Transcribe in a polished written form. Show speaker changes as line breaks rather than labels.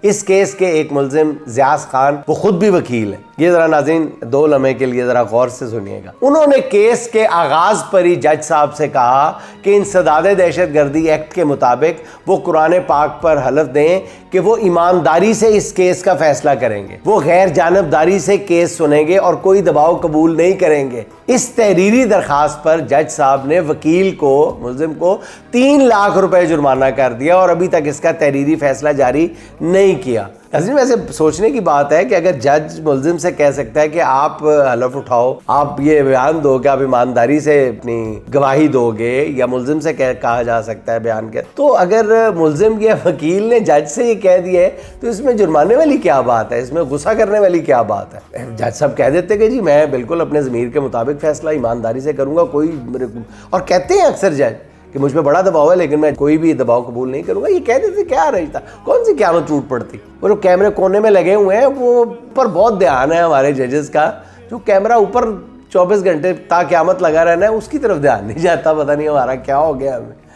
इस केस के एक मुलजिम ज़ियास खान, वो खुद भी वकील है। ये जरा नाज़रीन 2 लम्हे के लिए जरा गौर से सुनिएगा। उन्होंने केस के आगाज पर ही जज साहब से कहा कि इंसदाद दहशतगर्दी एक्ट के मुताबिक वो कुरान पाक पर हलफ दें कि वो ईमानदारी से इस केस का फैसला करेंगे, वो गैर जानबदारी से केस सुनेंगे और कोई दबाव कबूल नहीं करेंगे। इस तहरीरी दरखास्त पर जज साहब ने वकील को, मुलजिम को 3 लाख रुपए जुर्माना कर दिया और अभी तक इसका तहरीरी फैसला जारी नहीं किया। वैसे सोचने की बात है कि अगर जज मुलजिम से कह सकता है कि आप हलफ उठाओ, आप ये बयान दो कि आप ईमानदारी से अपनी गवाही दोगे, या मुलजिम से कहा जा सकता है बयान के, तो अगर मुलजिम या वकील ने जज से ये कह दिया है तो इसमें जुर्माने वाली क्या बात है, इसमें गुस्सा करने वाली क्या बात है। जज साहब कह देते कि जी मैं बिल्कुल अपने ज़मीर के मुताबिक फैसला ईमानदारी से करूँगा, और कहते हैं अक्सर जज कि मुझ पे बड़ा दबाव है लेकिन मैं कोई भी दबाव कबूल नहीं करूंगा। ये कह देते क्या रही था, कौन सी क़यामत टूट पड़ती। वो जो कैमरे कोने में लगे हुए हैं वो पर बहुत ध्यान है हमारे जजेस का, जो कैमरा ऊपर 24 घंटे ता क़यामत लगा रहना है उसकी तरफ ध्यान नहीं जाता। पता नहीं हमारा क्या हो गया हमें।